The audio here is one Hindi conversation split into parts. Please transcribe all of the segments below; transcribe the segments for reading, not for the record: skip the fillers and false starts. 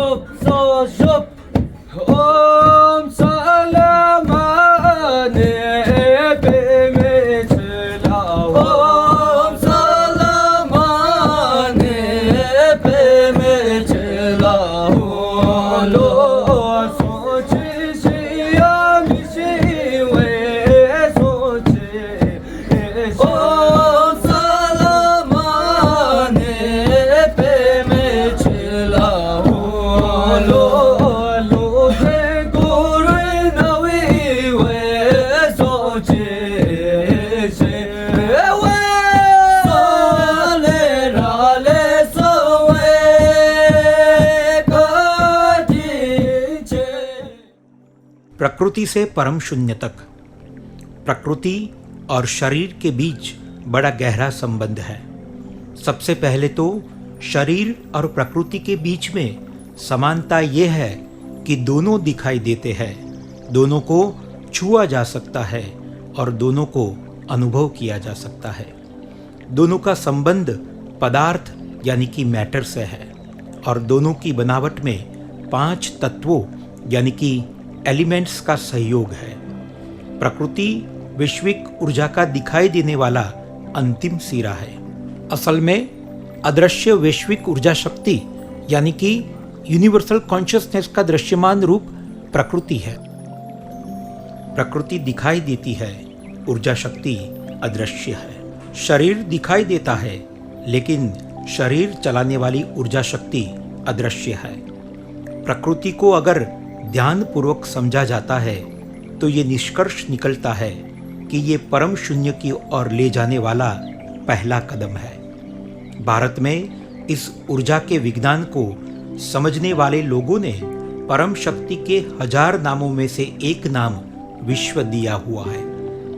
शुभ सो शुभ ओम सलमाने पे में चला ओम सलमाने पे में चला लो सोच शिया मिशी वे सोचे ओम सलमाने पे में चला लो प्रकृति से परम शून्य तक। प्रकृति और शरीर के बीच बड़ा गहरा संबंध है। सबसे पहले तो शरीर और प्रकृति के बीच में समानता ये है कि दोनों दिखाई देते हैं, दोनों को छुआ जा सकता है और दोनों को अनुभव किया जा सकता है। दोनों का संबंध पदार्थ यानी कि मैटर से है और दोनों की बनावट में 5 तत्वों यानी कि एलिमेंट्स का सहयोग है। प्रकृति वैश्विक ऊर्जा का दिखाई देने वाला अंतिम सिरा है। असल में अदृश्य वैश्विक ऊर्जा शक्ति यानी कि यूनिवर्सल कॉन्शियसनेस का दृश्यमान रूप प्रकृति है। प्रकृति दिखाई देती है, ऊर्जा शक्ति अदृश्य है। शरीर दिखाई देता है लेकिन शरीर चलाने वाली ऊर्जा शक्ति अदृश्य है। प्रकृति को अगर ध्यान पूर्वक समझा जाता है तो ये निष्कर्ष निकलता है कि ये परम शून्य की ओर ले जाने वाला पहला कदम है। भारत में इस ऊर्जा के विज्ञान को समझने वाले लोगों ने परम शक्ति के 1000 नामों में से एक नाम विश्व दिया हुआ है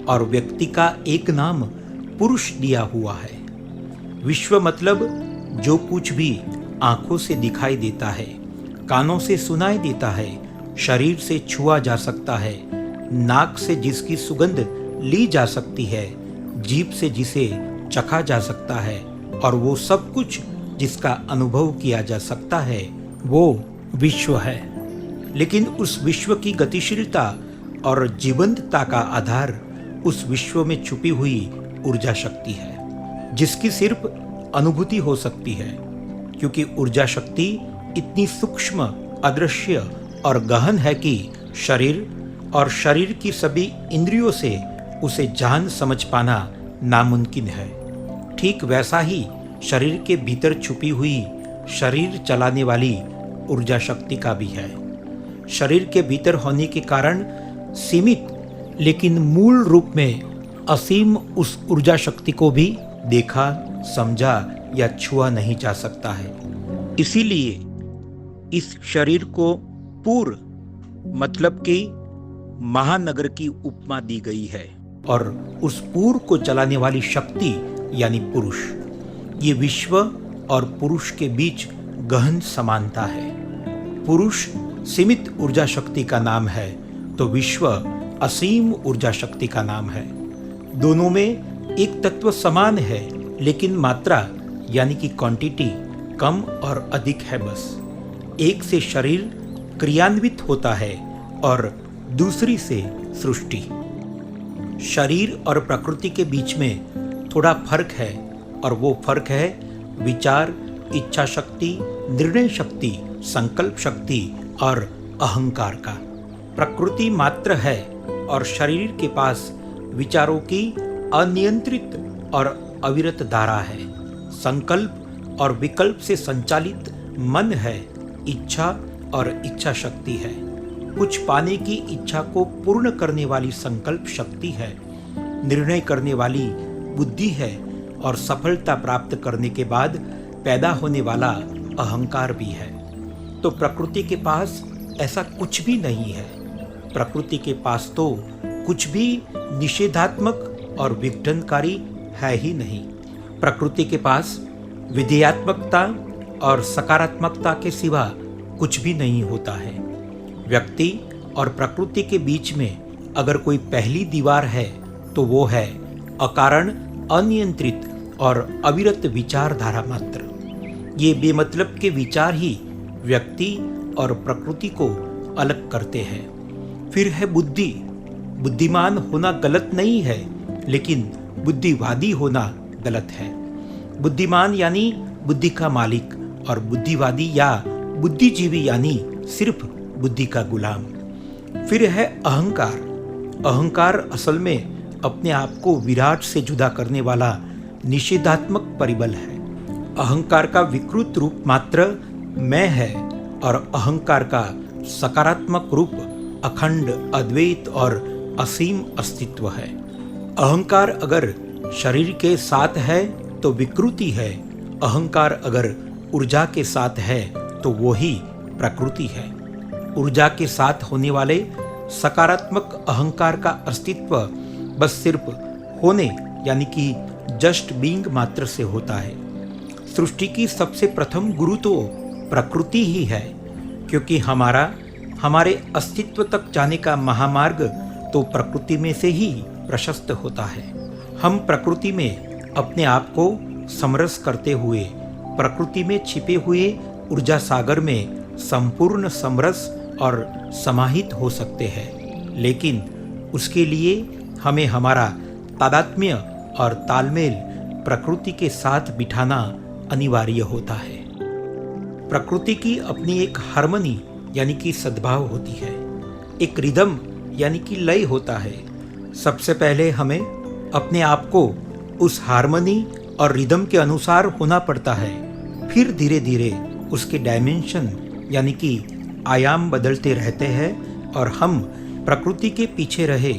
और व्यक्ति का एक नाम पुरुष दिया हुआ है। विश्व मतलब जो कुछ भी आंखों से दिखाई देता है, कानों से सुनाई देता है, शरीर से छुआ जा सकता है, नाक से जिसकी सुगंध ली जा सकती है, जीभ से जिसे चखा जा सकता है और वो सब कुछ जिसका अनुभव किया जा सकता है, वो विश्व है। लेकिन उस विश्व की गतिशीलता और जीवंतता का आधार उस विश्व में छुपी हुई ऊर्जा शक्ति है, जिसकी सिर्फ अनुभूति हो सकती है, क्योंकि ऊर्जा शक्ति इतनी सूक्ष्म, अदृश्य और गहन है कि शरीर और शरीर की सभी इंद्रियों से उसे जान समझ पाना नामुमकिन है। ठीक वैसा ही शरीर के भीतर छुपी हुई शरीर चलाने वाली ऊर्जा शक्ति का भी है। शरीर के भीतर होने के कारण सीमित लेकिन मूल रूप में असीम उस ऊर्जा शक्ति को भी देखा, समझा या छुआ नहीं जा सकता है। इसीलिए इस शरीर को पूर मतलब कि महानगर की उपमा दी गई है और उस पूर को चलाने वाली शक्ति यानी पुरुष। ये विश्व और पुरुष के बीच गहन समानता है। पुरुष सीमित ऊर्जा शक्ति का नाम है तो विश्व असीम ऊर्जा शक्ति का नाम है। दोनों में एक तत्व समान है लेकिन मात्रा यानी कि क्वांटिटी कम और अधिक है। बस एक से शरीर क्रियान्वित होता है और दूसरी से सृष्टि। शरीर और प्रकृति के बीच में थोड़ा फर्क है और वो फर्क है विचार, इच्छा शक्ति, निर्णय शक्ति, संकल्प शक्ति और अहंकार का। प्रकृति मात्र है और शरीर के पास विचारों की अनियंत्रित और अविरत धारा है। संकल्प और विकल्प से संचालित मन है, इच्छा और इच्छा शक्ति है। कुछ पाने की इच्छा को पूर्ण करने वाली संकल्प शक्ति है, निर्णय करने वाली बुद्धि है और सफलता प्राप्त करने के बाद पैदा होने वाला अहंकार भी है। तो प्रकृति के पास ऐसा कुछ भी नहीं है। प्रकृति के पास तो कुछ भी निषेधात्मक और विघटनकारी है ही नहीं। प्रकृति के पास विधेयात्मकता और सकारात्मकता के सिवा कुछ भी नहीं होता है। व्यक्ति और प्रकृति के बीच में अगर कोई पहली दीवार है तो वो है अकारण, अनियंत्रित और अविरत विचारधारा मात्र। ये बेमतलब के विचार ही व्यक्ति और प्रकृति को अलग करते हैं। फिर है बुद्धि। बुद्धिमान होना गलत नहीं है, लेकिन बुद्धिवादी होना गलत है। बुद्धिमान यानी बुद्धि का मालिक, और बुद्धिवादी या बुद्धिजीवी यानी सिर्फ बुद्धि का गुलाम। फिर है अहंकार। अहंकार असल में अपने आप को विराट से जुदा करने वाला निषेधात्मक परिबल है। अहंकार का विकृत रूप मात्र मैं है, और अहंकार का सकारात्मक रूप अखंड, अद्वैत और असीम अस्तित्व है। अहंकार अगर शरीर के साथ है तो विकृति है, अहंकार अगर ऊर्जा के साथ है तो वो ही प्रकृति है। ऊर्जा के साथ होने वाले सकारात्मक अहंकार का अस्तित्व बस सिर्फ होने यानी कि जस्ट बीइंग मात्र से होता है। सृष्टि की सबसे प्रथम गुरु तो प्रकृति ही है, क्योंकि हमारे अस्तित्व तक जाने का महामार्ग तो प्रकृति में से ही प्रशस्त होता है। हम प्रकृति में अपने आप को समरस करते हुए प्रकृति में छिपे हुए ऊर्जा सागर में संपूर्ण समरस और समाहित हो सकते हैं, लेकिन उसके लिए हमें हमारा तादात्म्य और तालमेल प्रकृति के साथ बिठाना अनिवार्य होता है। प्रकृति की अपनी एक हार्मनी यानी कि सद्भाव होती है, एक रिदम यानी कि लय होता है। सबसे पहले हमें अपने आप को उस हार्मनी और रिदम के अनुसार होना पड़ता है, फिर धीरे धीरे उसके डायमेंशन यानी कि आयाम बदलते रहते हैं और हम प्रकृति के पीछे रहे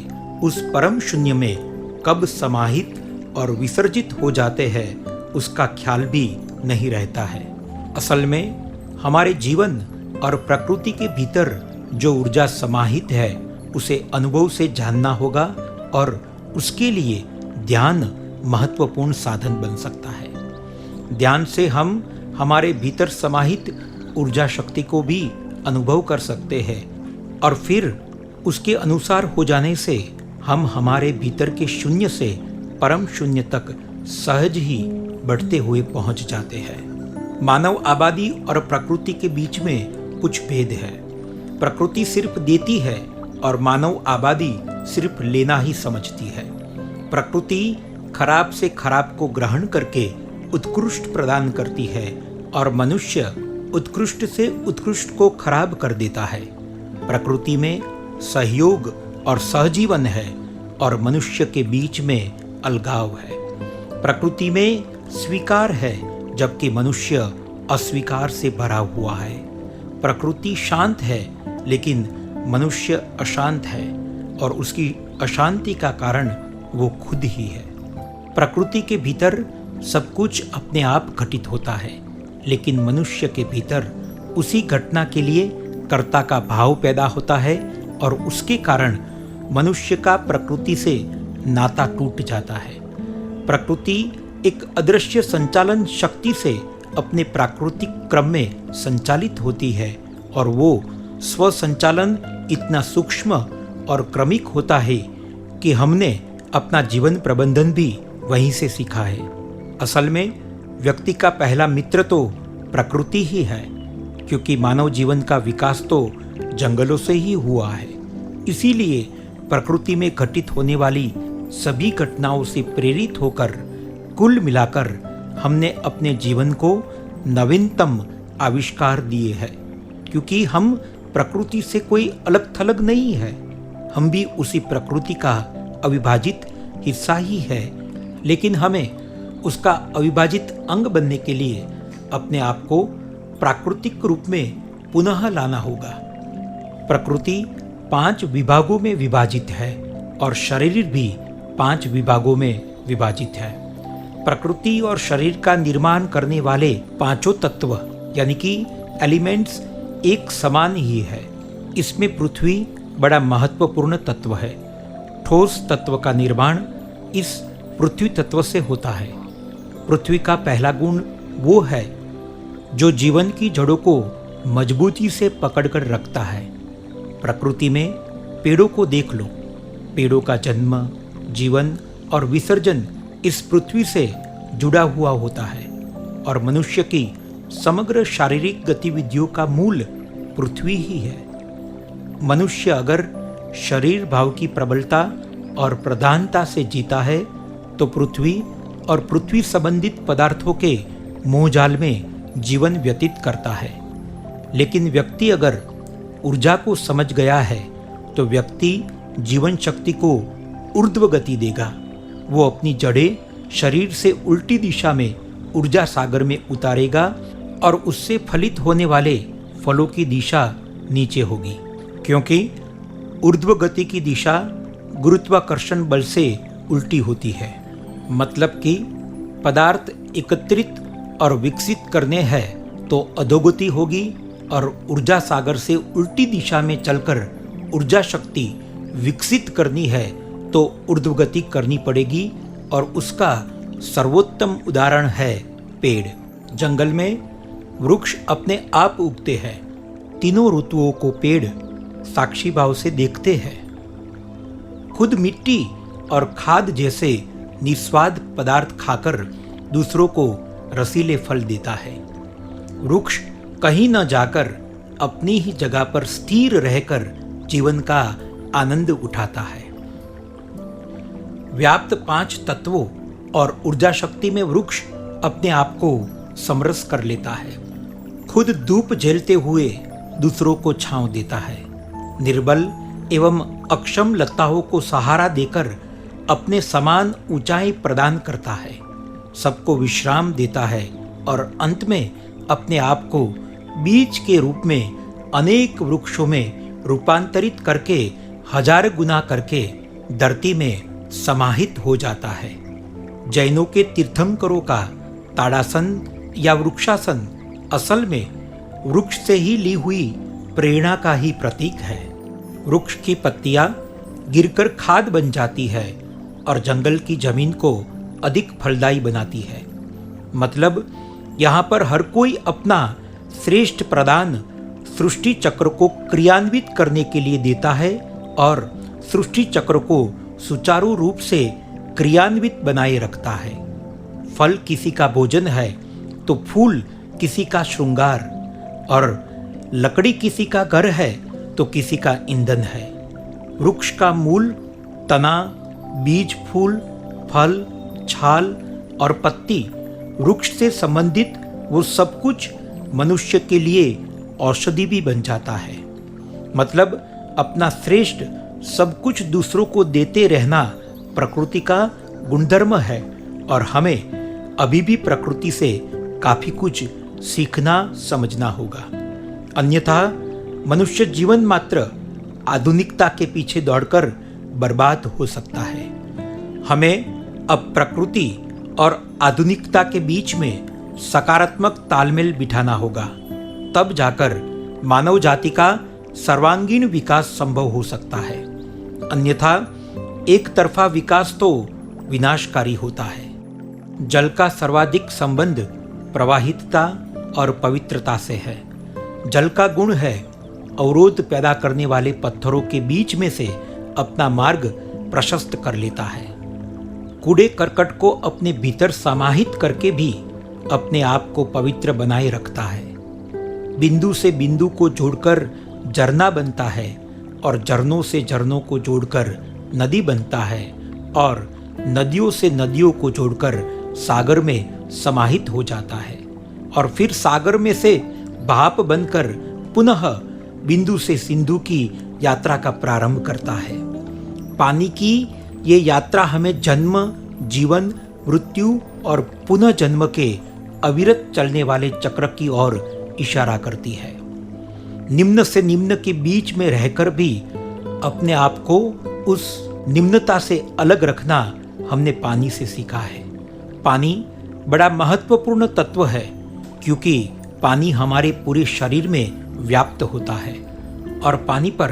उस परम शून्य में कब समाहित और विसर्जित हो जाते हैं उसका ख्याल भी नहीं रहता है। असल में हमारे जीवन और प्रकृति के भीतर जो ऊर्जा समाहित है उसे अनुभव से जानना होगा, और उसके लिए ध्यान महत्वपूर्ण साधन बन सकता है। ध्यान से हम हमारे भीतर समाहित ऊर्जा शक्ति को भी अनुभव कर सकते हैं, और फिर उसके अनुसार हो जाने से हम हमारे भीतर के शून्य से परम शून्य तक सहज ही बढ़ते हुए पहुंच जाते हैं। मानव आबादी और प्रकृति के बीच में कुछ भेद है। प्रकृति सिर्फ देती है और मानव आबादी सिर्फ लेना ही समझती है। प्रकृति खराब से खराब को ग्रहण करके उत्कृष्ट प्रदान करती है, और मनुष्य उत्कृष्ट से उत्कृष्ट को खराब कर देता है। प्रकृति में सहयोग और सहजीवन है, और मनुष्य के बीच में अलगाव है। प्रकृति में स्वीकार है, जबकि मनुष्य अस्वीकार से भरा हुआ है। प्रकृति शांत है, लेकिन मनुष्य अशांत है, और उसकी अशांति का कारण वो खुद ही है। प्रकृति के भीतर सब कुछ अपने आप घटित होता है, लेकिन मनुष्य के भीतर उसी घटना के लिए कर्ता का भाव पैदा होता है, और उसके कारण मनुष्य का प्रकृति से नाता टूट जाता है। प्रकृति एक अदृश्य संचालन शक्ति से अपने प्राकृतिक क्रम में संचालित होती है, और वो स्वसंचालन इतना सूक्ष्म और क्रमिक होता है कि हमने अपना जीवन प्रबंधन भी वहीं से सीखा है। असल में व्यक्ति का पहला मित्र तो प्रकृति ही है, क्योंकि मानव जीवन का विकास तो जंगलों से ही हुआ है। इसीलिए प्रकृति में घटित होने वाली सभी घटनाओं से प्रेरित होकर कुल मिलाकर हमने अपने जीवन को नवीनतम आविष्कार दिए हैं, क्योंकि हम प्रकृति से कोई अलग थलग नहीं है। हम भी उसी प्रकृति का अविभाजित हिस्सा ही है, लेकिन हमें उसका अविभाजित अंग बनने के लिए अपने आप को प्राकृतिक रूप में पुनः लाना होगा। प्रकृति 5 विभागों में विभाजित है, और शरीर भी 5 विभागों में विभाजित है। प्रकृति और शरीर का निर्माण करने वाले 5 तत्व यानी कि एलिमेंट्स एक समान ही है। इसमें पृथ्वी बड़ा महत्वपूर्ण तत्व है। ठोस तत्व का निर्माण इस पृथ्वी तत्व से होता है। पृथ्वी का पहला गुण वो है जो जीवन की जड़ों को मजबूती से पकड़कर रखता है। प्रकृति में पेड़ों को देख लो। पेड़ों का जन्म, जीवन और विसर्जन इस पृथ्वी से जुड़ा हुआ होता है, और मनुष्य की समग्र शारीरिक गतिविधियों का मूल पृथ्वी ही है। मनुष्य अगर शरीर भाव की प्रबलता और प्रधानता से जीता है तो पृथ्वी और पृथ्वी संबंधित पदार्थों के मोहजाल में जीवन व्यतीत करता है। लेकिन व्यक्ति अगर ऊर्जा को समझ गया है तो व्यक्ति जीवन शक्ति को ऊर्ध्व गति देगा। वो अपनी जड़ें शरीर से उल्टी दिशा में ऊर्जा सागर में उतारेगा और उससे फलित होने वाले फलों की दिशा नीचे होगी, क्योंकि ऊर्ध्व गति की दिशा गुरुत्वाकर्षण बल से उल्टी होती है। मतलब कि पदार्थ एकत्रित और विकसित करने हैं तो अधोगति होगी और ऊर्जा सागर से उल्टी दिशा में चलकर ऊर्जा शक्ति विकसित करनी है तो ऊर्ध्वगति करनी पड़ेगी। और उसका सर्वोत्तम उदाहरण है पेड़। जंगल में वृक्ष अपने आप उगते हैं। तीनों ऋतुओं को पेड़ साक्षी भाव से देखते हैं। खुद मिट्टी और खाद जैसे निस्वाद पदार्थ खाकर दूसरों को रसीले फल देता है। वृक्ष कहीं न जाकर अपनी ही जगह पर स्थिर रहकर जीवन का आनंद उठाता है। व्याप्त 5 तत्वों और ऊर्जा शक्ति में वृक्ष अपने आप को समरस कर लेता है। खुद धूप झेलते हुए दूसरों को छांव देता है। निर्बल एवं अक्षम लताओं को सहारा देकर अपने समान ऊंचाई प्रदान करता है। सबको विश्राम देता है और अंत में अपने आप को बीज के रूप में अनेक वृक्षों में रूपांतरित करके 1000 गुना करके धरती में समाहित हो जाता है। जैनों के तीर्थंकरों का ताड़ासन या वृक्षासन असल में वृक्ष से ही ली हुई प्रेरणा का ही प्रतीक है। वृक्ष की पत्तियां गिरकर खाद बन जाती है और जंगल की जमीन को अधिक फलदायी बनाती है। मतलब यहाँ पर हर कोई अपना श्रेष्ठ प्रदान सृष्टि चक्र को क्रियान्वित करने के लिए देता है और सृष्टि चक्र को सुचारू रूप से क्रियान्वित बनाए रखता है। फल किसी का भोजन है तो फूल किसी का श्रृंगार और लकड़ी किसी का घर है तो किसी का ईंधन है। वृक्ष का मूल, तना, बीज, फूल, फल, छाल और पत्ती, वृक्ष से संबंधित वो सब कुछ मनुष्य के लिए औषधि भी बन जाता है। मतलब अपना श्रेष्ठ सब कुछ दूसरों को देते रहना प्रकृति का गुणधर्म है और हमें अभी भी प्रकृति से काफी कुछ सीखना समझना होगा। अन्यथा मनुष्य जीवन मात्र आधुनिकता के पीछे दौड़कर बर्बाद हो सकता है। हमें अब प्रकृति और आधुनिकता के बीच में सकारात्मक तालमेल बिठाना होगा, तब जाकर मानव जाति का सर्वांगीण विकास संभव हो सकता है। अन्यथा एक तरफा विकास तो विनाशकारी होता है। जल का सर्वाधिक संबंध प्रवाहितता और पवित्रता से है। जल का गुण है अवरोध पैदा करने वाले पत्थरों के बीच में से अपना मार्ग प्रशस्त कर लेता है। कूड़े करकट को अपने भीतर समाहित करके भी अपने आप को पवित्र बनाए रखता है। बिंदु से बिंदु को जोड़कर झरना बनता है और झरनों से झरनों को जोड़कर नदी बनता है और नदियों से नदियों को जोड़कर सागर में समाहित हो जाता है और फिर सागर में से भाप बनकर पुनः बिंदु से सिंधु की यात्रा का प्रारंभ करता है। पानी की ये यात्रा हमें जन्म, जीवन, मृत्यु और पुनः जन्म के अविरत चलने वाले चक्र की ओर इशारा करती है। निम्न से निम्न के बीच में रहकर भी अपने आप को उस निम्नता से अलग रखना हमने पानी से सीखा है। पानी बड़ा महत्वपूर्ण तत्व है क्योंकि पानी हमारे पूरे शरीर में व्याप्त होता है और पानी पर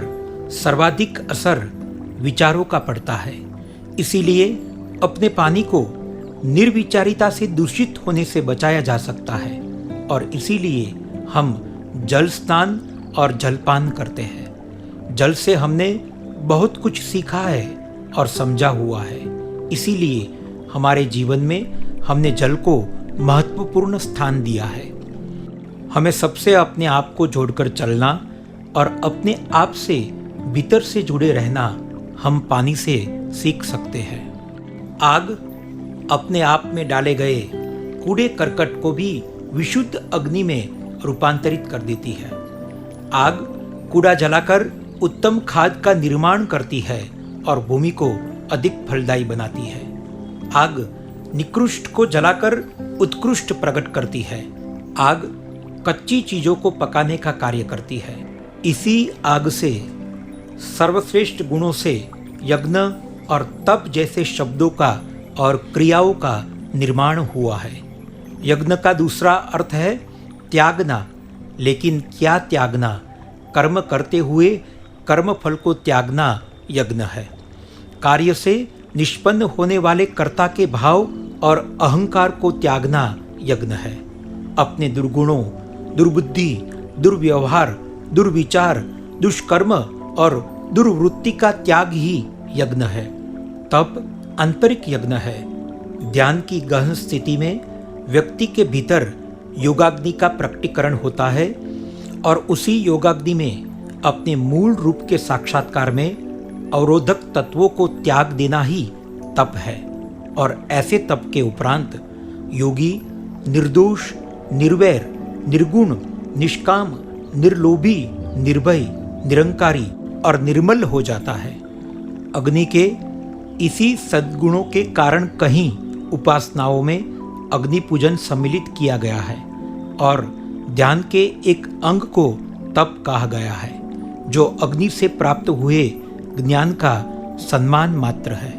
सर्वाधिक असर विचारों का पड़ता है। इसीलिए अपने पानी को निर्विचारिता से दूषित होने से बचाया जा सकता है और इसीलिए हम जल स्नान और जलपान करते हैं। जल से हमने बहुत कुछ सीखा है और समझा हुआ है। इसीलिए हमारे जीवन में हमने जल को महत्वपूर्ण स्थान दिया है। हमें सबसे अपने आप को जोड़कर चलना और अपने आप से भीतर से जुड़े रहना हम पानी से सीख सकते हैं। आग अपने आप में डाले गए कूड़े करकट को भी विशुद्ध अग्नि में रूपांतरित कर देती है। आग कूड़ा जलाकर उत्तम खाद का निर्माण करती है और भूमि को अधिक फलदायी बनाती है। आग निकृष्ट को जलाकर उत्कृष्ट प्रकट करती है। आग कच्ची चीजों को पकाने का कार्य करती है। इसी आग से सर्वश्रेष्ठ गुणों से यज्ञ और तप जैसे शब्दों का और क्रियाओं का निर्माण हुआ है। यज्ञ का दूसरा अर्थ है त्यागना, लेकिन क्या त्यागना? कर्म करते हुए कर्म फल को त्यागना यज्ञ है। कार्य से निष्पन्न होने वाले कर्ता के भाव और अहंकार को त्यागना यज्ञ है। अपने दुर्गुणों, दुर्बुद्धि, दुर्व्यवहार, दुर्विचार, दुष्कर्म और दुर्वृत्ति का त्याग ही यज्ञ है। तप आंतरिक यज्ञ है। ध्यान की गहन स्थिति में व्यक्ति के भीतर योगाग्नि का प्रकटीकरण होता है और उसी योगाग्नि में अपने मूल रूप के साक्षात्कार में अवरोधक तत्वों को त्याग देना ही तप है। और ऐसे तप के उपरांत योगी निर्दोष, निर्वैर, निर्गुण, निष्काम, निर्लोभी, निर्भय, निरंकारी और निर्मल हो जाता है। अग्नि के इसी सद्गुणों के कारण कहीं उपासनाओं में अग्नि पूजन सम्मिलित किया गया है और ध्यान के एक अंग को तप कहा गया है, जो अग्नि से प्राप्त हुए ज्ञान का सम्मान मात्र है।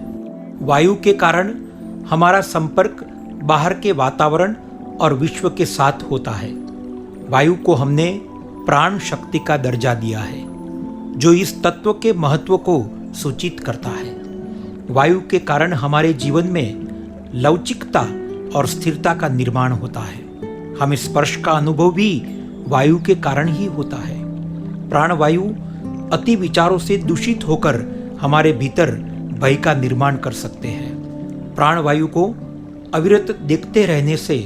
वायु के कारण हमारा संपर्क बाहर के वातावरण और विश्व के साथ होता है। वायु को हमने प्राण शक्ति का दर्जा दिया है, जो इस तत्व के महत्व को सूचित करता है। वायु के कारण हमारे जीवन में लवचिकता और स्थिरता का निर्माण होता है। हमें स्पर्श का अनुभव भी वायु के कारण ही होता है। प्राणवायु अति विचारों से दूषित होकर हमारे भीतर भय का निर्माण कर सकते हैं। प्राणवायु को अविरत देखते रहने से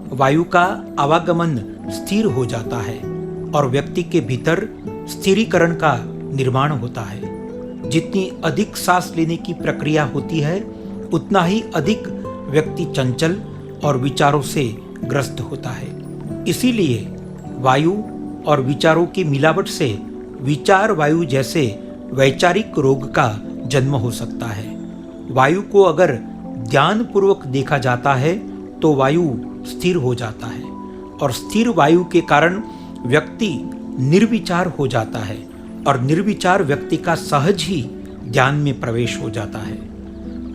वायु का आवागमन स्थिर हो जाता है और व्यक्ति के भीतर स्थिरीकरण का निर्माण होता है। जितनी अधिक सांस लेने की प्रक्रिया होती है, उतना ही अधिक व्यक्ति चंचल और विचारों से ग्रस्त होता है। इसीलिए वायु और विचारों की मिलावट से विचार वायु जैसे वैचारिक रोग का जन्म हो सकता है। वायु को अगर ध्यान पूर्वक देखा जाता है तो वायु स्थिर हो जाता है और स्थिर वायु के कारण व्यक्ति निर्विचार हो जाता है और निर्विचार व्यक्ति का सहज ही ध्यान में प्रवेश हो जाता है।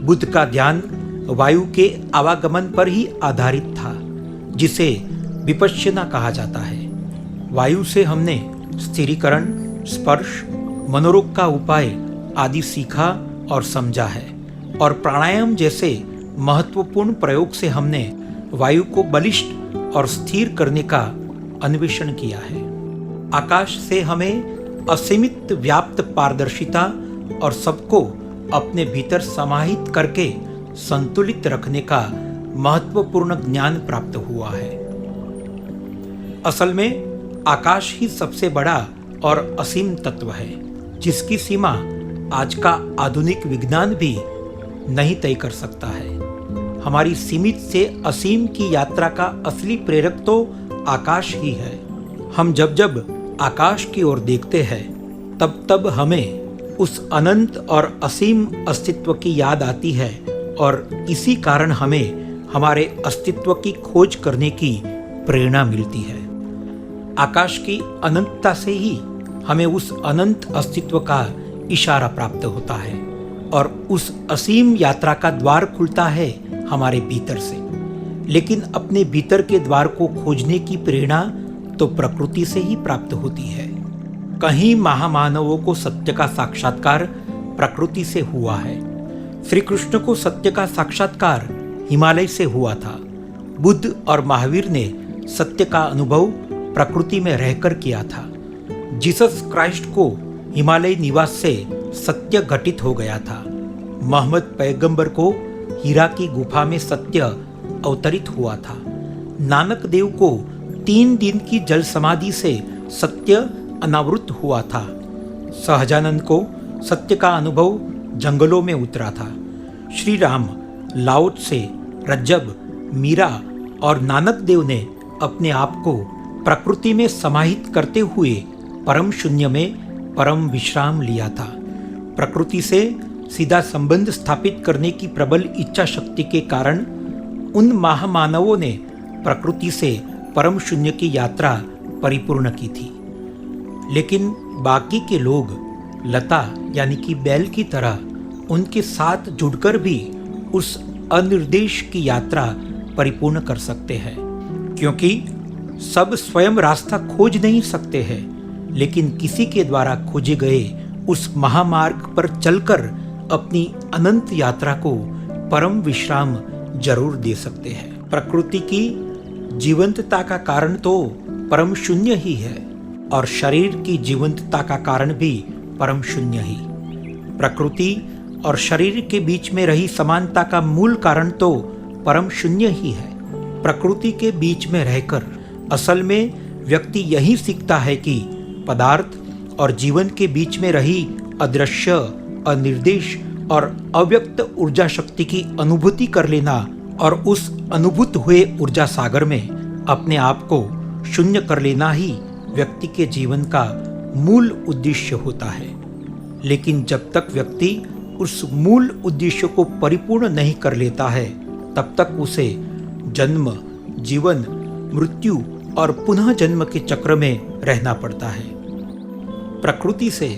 बुद्ध का ध्यान वायु के आवागमन पर ही आधारित था, जिसे विपश्यना कहा जाता है। वायु से हमने स्थिरीकरण, स्पर्श, मनोरोग का उपाय आदि सीखा और समझा है और प्राणायाम जैसे महत्वपूर्ण प्रयोग से हमने वायु को बलिष्ठ और स्थिर करने का अन्वेषण किया है। आकाश से हमें असीमित व्याप्त पारदर्शिता और सबको अपने भीतर समाहित करके संतुलित रखने का महत्वपूर्ण ज्ञान प्राप्त हुआ है। असल में आकाश ही सबसे बड़ा और असीम तत्व है, जिसकी सीमा आज का आधुनिक विज्ञान भी नहीं तय कर सकता है। हमारी सीमित से असीम की यात्रा का असली प्रेरक तो आकाश ही है। हम जब जब आकाश की ओर देखते हैं, तब तब हमें उस अनंत और असीम अस्तित्व की याद आती है और इसी कारण हमें हमारे अस्तित्व की खोज करने की प्रेरणा मिलती है। आकाश की अनंतता से ही हमें उस अनंत अस्तित्व का इशारा प्राप्त होता है और उस असीम यात्रा का द्वार खुलता है हमारे भीतर से। लेकिन अपने भीतर के द्वार को खोजने की प्रेरणा तो प्रकृति से ही प्राप्त होती है। कहीं महामानवों को सत्य का साक्षात्कार प्रकृति से हुआ है। श्री कृष्ण को सत्य का साक्षात्कार हिमालय से हुआ था। बुद्ध और महावीर ने सत्य का अनुभव प्रकृति में रहकर किया था। जीसस क्राइस्ट को हिमालय निवास से सत्य घटित हो गया था। मोहम्मद पैगंबर को हीरा की गुफा में सत्य अवतरित हुआ था। नानक देव को 3 दिन की जल समाधि से सत्य अनावृत हुआ था। सहजानंद को सत्य का अनुभव जंगलों में उतरा था। श्री राम, लाओ त्से, रज्जब, मीरा और नानक देव ने अपने आप को प्रकृति में समाहित करते हुए परम शून्य में परम विश्राम लिया था। प्रकृति से सीधा संबंध स्थापित करने की प्रबल इच्छा शक्ति के कारण उन महामानवों ने प्रकृति से परम शून्य की यात्रा परिपूर्ण की थी। लेकिन बाकी के लोग लता यानी कि बैल की तरह उनके साथ जुड़कर भी उस अनिर्देश की यात्रा परिपूर्ण कर सकते हैं, क्योंकि सब स्वयं रास्ता खोज नहीं सकते हैं, लेकिन किसी के द्वारा खोजे गए उस महामार्ग पर चलकर अपनी अनंत यात्रा को परम विश्राम जरूर दे सकते हैं। प्रकृति की जीवंतता का कारण तो परम शून्य ही है और शरीर की जीवंतता का कारण भी परम शून्य ही। प्रकृति और शरीर के बीच में रही समानता का मूल कारण तो परम शून्य ही है। प्रकृति के बीच में रहकर असल में व्यक्ति यही सीखता है कि पदार्थ और जीवन के बीच में रही अदृश्य, अनिर्देश और अव्यक्त ऊर्जा शक्ति की अनुभूति कर लेना और उस अनुभूत हुए ऊर्जा सागर में अपने आप को शून्य कर लेना ही व्यक्ति के जीवन का मूल उद्देश्य होता है। लेकिन जब तक व्यक्ति उस मूल उद्देश्य को परिपूर्ण नहीं कर लेता है, तब तक उसे जन्म, जीवन, मृत्यु और पुनः जन्म के चक्र में रहना पड़ता है। प्रकृति से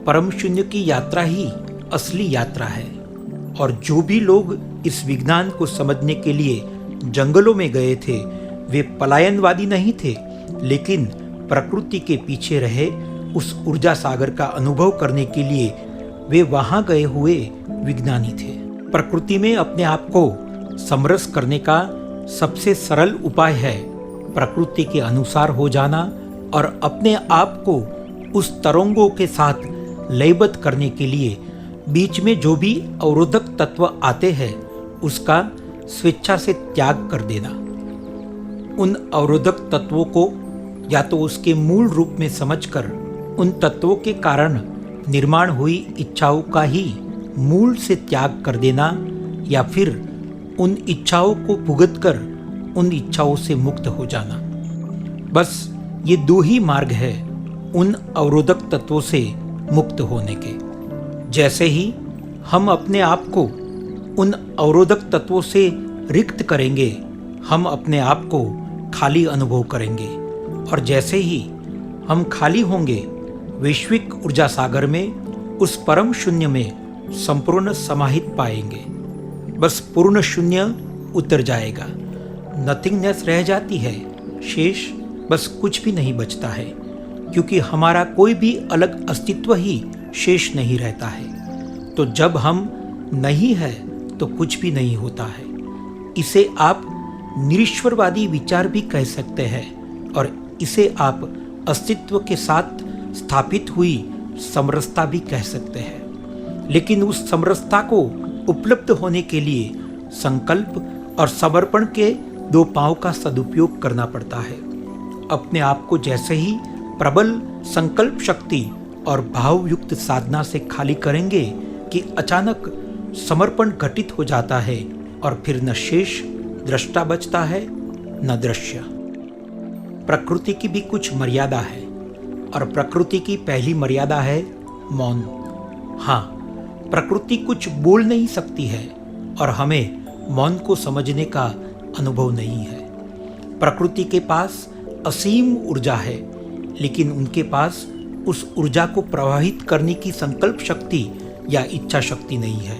परम शून्य की यात्रा ही असली यात्रा है और जो भी लोग इस विज्ञान को समझने के लिए जंगलों में गए थे, वे पलायनवादी नहीं थे, लेकिन प्रकृति के पीछे रहे उस ऊर्जा सागर का अनुभव करने के लिए वे वहां गए हुए विज्ञानी थे। प्रकृति में अपने आप को समरस करने का सबसे सरल उपाय है प्रकृति के अनुसार हो जाना और अपने आप को उस तरंगों के साथ लयबद्ध करने के लिए बीच में जो भी अवरोधक तत्व आते हैं उसका स्वेच्छा से त्याग कर देना। उन अवरोधक तत्वों को या तो उसके मूल रूप में समझकर उन तत्वों के कारण निर्माण हुई इच्छाओं का ही मूल से त्याग कर देना, या फिर उन इच्छाओं को भुगतकर उन इच्छाओं से मुक्त हो जाना। बस ये 2 ही मार्ग है उन अवरोधक तत्वों से मुक्त होने के। जैसे ही हम अपने आप को उन अवरोधक तत्वों से रिक्त करेंगे, हम अपने आप को खाली अनुभव करेंगे और जैसे ही हम खाली होंगे, वैश्विक ऊर्जा सागर में उस परम शून्य में संपूर्ण समाहित पाएंगे। बस पूर्ण शून्य उतर जाएगा, नथिंगनेस रह जाती है, शेष बस कुछ भी नहीं बचता है, क्योंकि हमारा कोई भी अलग अस्तित्व ही शेष नहीं रहता है। तो जब हम नहीं है तो कुछ भी नहीं होता है। इसे आप निरीश्वरवादी विचार भी कह सकते हैं और इसे आप अस्तित्व के साथ स्थापित हुई समरसता भी कह सकते हैं। लेकिन उस समरसता को उपलब्ध होने के लिए संकल्प और समर्पण के 2 पांव का सदुपयोग करना पड़ता है। अपने आप को जैसे ही प्रबल संकल्प शक्ति और भावयुक्त साधना से खाली करेंगे कि अचानक समर्पण घटित हो जाता है और फिर न शेष दृष्टा बचता है न दृश्य। प्रकृति की भी कुछ मर्यादा है और प्रकृति की पहली मर्यादा है मौन। हाँ, प्रकृति कुछ बोल नहीं सकती है और हमें मौन को समझने का अनुभव नहीं है। प्रकृति के पास असीम ऊर्जा है, लेकिन उनके पास उस ऊर्जा को प्रवाहित करने की संकल्प शक्ति या इच्छा शक्ति नहीं है।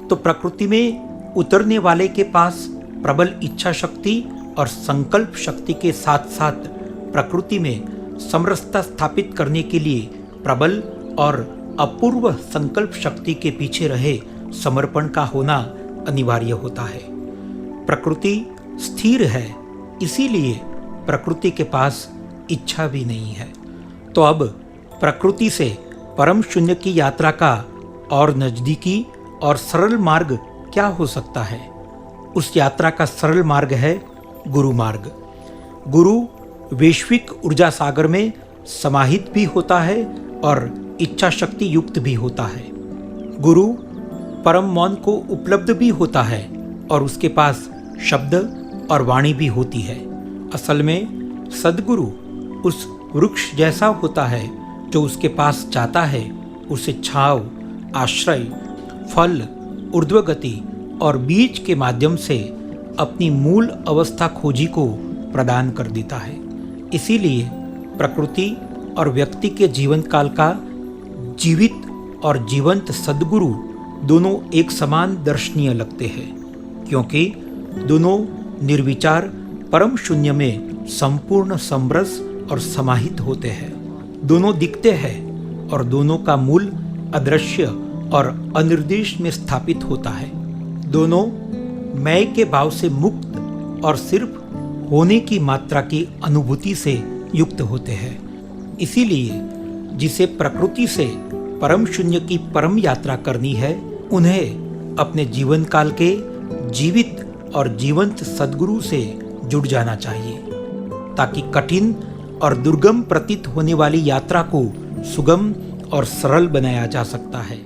तो प्रकृति में उतरने वाले के पास प्रबल इच्छा शक्ति और संकल्प शक्ति के साथ साथ प्रकृति में समरसता स्थापित करने के लिए प्रबल और अपूर्व संकल्प शक्ति के पीछे रहे समर्पण का होना अनिवार्य होता है। प्रकृति स्थिर है, इसीलिए प्रकृति के पास इच्छा भी नहीं है। तो अब प्रकृति से परम शून्य की यात्रा का और नजदीकी और सरल मार्ग क्या हो सकता है? उस यात्रा का सरल मार्ग है गुरु मार्ग। गुरु वैश्विक ऊर्जा सागर में समाहित भी होता है और इच्छा शक्ति युक्त भी होता है। गुरु परम मौन को उपलब्ध भी होता है और उसके पास शब्द और वाणी भी होती है। असल में सद्गुरु उस वृक्ष जैसा होता है जो उसके पास जाता है उसे छांव, आश्रय, फल, ऊर्ध्वगति और बीज के माध्यम से अपनी मूल अवस्था खोजी को प्रदान कर देता है। इसीलिए प्रकृति और व्यक्ति के जीवन काल का जीवित और जीवंत सद्गुरु दोनों एक समान दर्शनीय लगते हैं, क्योंकि दोनों निर्विचार परम शून्य में संपूर्ण समरस और समाहित होते हैं। दोनों दिखते हैं और दोनों का मूल अदृश्य और अनिर्देश में स्थापित होता है। दोनों मैं के भाव से मुक्त और सिर्फ होने की मात्रा की अनुभूति से युक्त होते हैं। इसीलिए जिसे प्रकृति से परम शून्य की परम यात्रा करनी है, उन्हें अपने जीवन काल के जीवित और जीवंत सद्गुरु से जुड़ जाना चाहिए, ताकि कठिन और दुर्गम प्रतीत होने वाली यात्रा को सुगम और सरल बनाया जा सकता है।